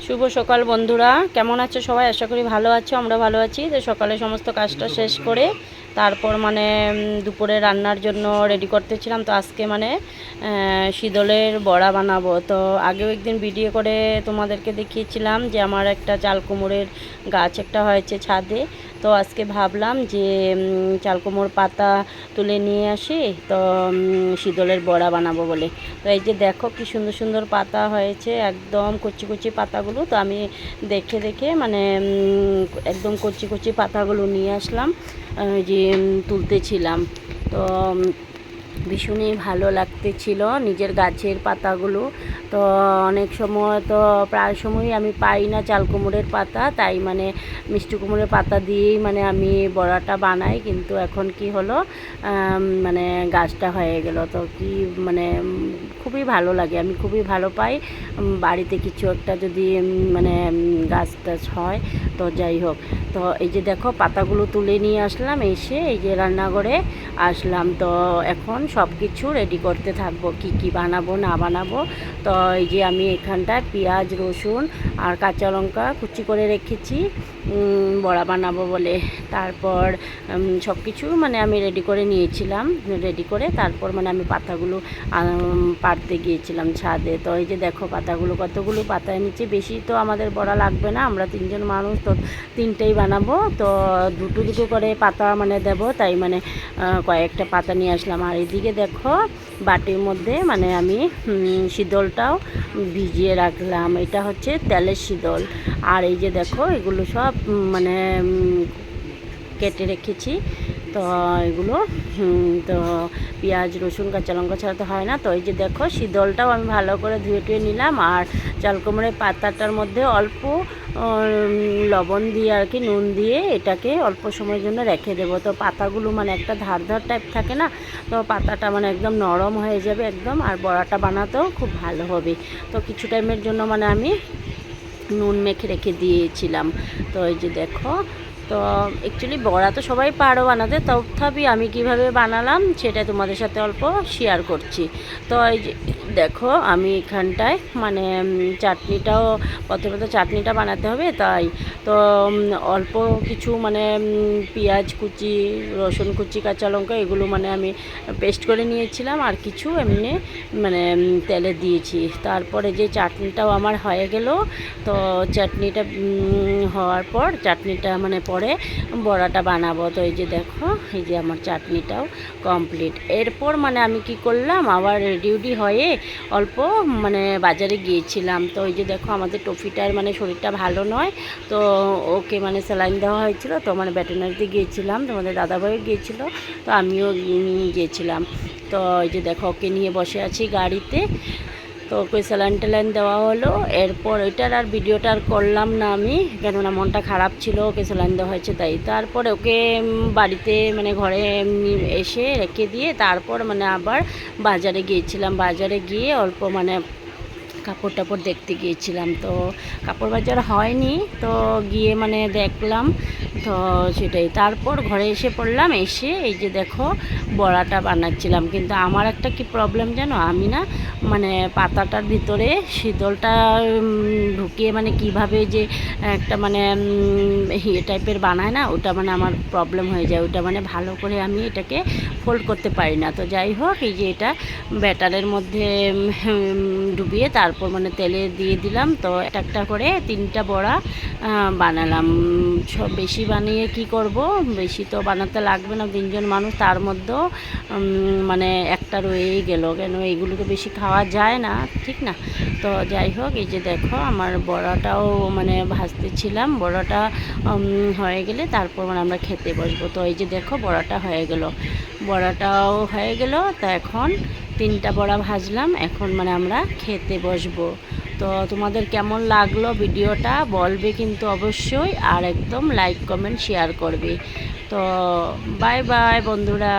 শুভ সকাল বন্ধুরা, কেমন আছো সবাই? আশা করি ভালো আছো, আমরা ভালো আছি। তো সকালে সমস্ত কাজটা শেষ করে তারপর দুপুরে রান্নার জন্য রেডি করতেছিলাম। তো আজকে শীতলের বড়া বানাবো। তো আগেও একদিন ভিডিও করে তোমাদেরকে দেখিয়েছিলাম যে আমার একটা চাল কুমড়োর গাছ একটা হয়েছে ছাদে। তো আজকে ভাবলাম যে চাল কুমড়োর পাতা তুলে নিয়ে আসি, তো শীতলের বড়া বানাবো বলে। তো এই যে দেখো কি সুন্দর সুন্দর পাতা হয়েছে, একদম কচি কচি পাতাগুলো। তো আমি দেখে দেখে একদম কচি কচি পাতাগুলো নিয়ে আসলাম, যে তুলতেছিলাম। তো ভীষণই ভালো লাগতেছিল নিজের গাছের পাতাগুলো। তো অনেক সময় তো প্রায় সময়ই আমি পাই না চাল কুমড়োর পাতা, তাই মিষ্টি কুমড়োর পাতা দিয়েই আমি বড়াটা বানাই। কিন্তু এখন কি হলো, গাছটা হয়ে গেল। তো কি খুবই ভালো লাগে, আমি খুবই ভালো পাই বাড়িতে কিছু একটা যদি গাছ টাছ হয়। তো যাই হোক, তো এই যে দেখো পাতাগুলো তুলে নিয়ে আসলাম, এসে এই যে রান্নাঘরে আসলাম। তো এখন সব কিছু রেডি করতে থাকবো, কি কি বানাবো না বানাবো। তো এই যে আমি এখানটায় পেঁয়াজ রসুন আর কাঁচা লঙ্কা কুচি করে রেখেছি বড়া বানাবো বলে। তারপর সব কিছু আমি রেডি করে নিয়েছিলাম, রেডি করে তারপর আমি পাতাগুলো পাড়তে গিয়েছিলাম ছাদে। তো এই যে দেখো পাতাগুলো, কতগুলো পাতা এনেছি, বেশি তো আমাদের বড়া লাগবে না, আমরা তিনজন মানুষ, তো তিনটেই বানাবো। তো দুটো দুটো করে পাতা দেবো, তাই কয়েকটা পাতা নিয়ে আসলাম। আর এদিকে দেখো বাটির মধ্যে আমি শীতলটাও ভিজিয়ে রাখলাম, এটা হচ্ছে তেলের শীতল। আর এই যে দেখো এগুলো সব কেটে রেখেছি। তো এগুলো তো পেঁয়াজ রসুন কাঁচা লঙ্কা ছাড়া তো হয় না। তো এই যে দেখো শীতলটাও আমি ভালো করে ধুয়ে টুয়ে নিলাম। আর চাল কুমড়োর পাতাটার মধ্যে অল্প লবণ দিয়ে আর কি নুন দিয়ে এটাকে অল্প সময়ের জন্য রেখে দেবো। তো পাতাগুলো একটা ধার ধার টাইপ থাকে না, তো পাতাটা একদম নরম হয়ে যাবে একদম, আর বড়াটা বানাতেও খুব ভালো হবে। তো কিছু টাইমের জন্য আমি নুন মেখে রেখে দিয়েছিলাম। তো এই যে দেখো, তো অ্যাকচুয়ালি বড়া তো সবাই পারো বানাতে, তথাপি আমি কিভাবে বানালাম সেটা তোমাদের সাথে অল্প শেয়ার করছি। তো এই যে দেখো আমি এখানটায় চাটনিটাও, প্রথমে তো চাটনিটা বানাতে হবে, তাই তো অল্প কিছু পেঁয়াজ কুচি রসুন কুচি কাঁচা লঙ্কা এগুলো আমি পেস্ট করে নিয়েছিলাম, আর কিছু এমনি তেলে দিয়েছি। তারপরে যে চাটনিটাও আমার হয়ে গেল। তো চাটনিটা হওয়ার পর চাটনিটা পরে বড়াটা বানাবো। তো এই যে দেখো এই যে আমার চাটনিটাও কমপ্লিট। এরপর আমি কি করলাম, আবার রেডি হয়ে অল্প বাজারে গিয়েছিলাম। তো এই যে দেখো আমাদের টফিটার শরীরটা ভালো নয়, তো ওকে স্যালাইন দেওয়া হয়েছিল। তো ভেটেরিনারিতে গিয়েছিলাম, তোমাদের দাদাভাইও গিয়েছিল, তো আমিও গিয়েছিলাম। তো এই যে দেখো ওকে নিয়ে বসে আছি গাড়িতে। তো ওকে স্যালাইন ট্যালাইন দেওয়া হলো। এরপর এটার আর ভিডিওটা আর করলাম না আমি, কেননা মনটা খারাপ ছিল, ওকে স্যালাইন দেওয়া হয়েছে তাই। তারপরে ওকে বাড়িতে ঘরে এসে রেখে দিয়ে তারপর আবার বাজারে গিয়েছিলাম। বাজারে গিয়ে অল্প কাপড় টাপড় দেখতে গিয়েছিলাম। তো কাপড় বাজার হয়নি, তো গিয়ে দেখলাম। তো সেটাই, তারপর ঘরে এসে পড়লাম। এসে এই যে দেখো বড়াটা বানাচ্ছিলাম। কিন্তু আমার একটা কি প্রবলেম জানো, আমি না পাতাটার ভিতরে শীতলটা ঢুকিয়ে কিভাবে যে একটা ইয়ে টাইপের বানায় না, ওটা আমার প্রবলেম হয়ে যায়। ওটা ভালো করে আমি এটাকে ফোল্ড করতে পারি না। তো যাই হোক, এই যে এটা ব্যাটারের মধ্যে ডুবিয়ে তারপর তেলে দিয়ে দিলাম। তো একটা করে তিনটা বড়া বানালাম। সব বেশি বানিয়ে কি করব, বেশি তো বানাতে লাগবে না, তিনজন মানুষ, তার মধ্যেও একটা রয়েই গেল, কেন এগুলোকে বেশি খাওয়া যায় না, ঠিক না? তো যাই হোক, এই যে দেখো আমার বড়াটাও ভাজতেছিলাম। বড়াটা হয়ে গেলে তারপর আমরা খেতে বসবো। তো এই যে দেখো বড়াটা হয়ে গেল, বড়াটাও হয়ে গেল। তো এখন তিনটা বড়া ভাজলাম, এখন আমরা খেতে বসবো। তো তোমাদের কেমন লাগলো ভিডিওটা বলবে কিন্তু অবশ্যই, আর একদম লাইক কমেন্ট শেয়ার করবে। তো বাই বাই বন্ধুরা।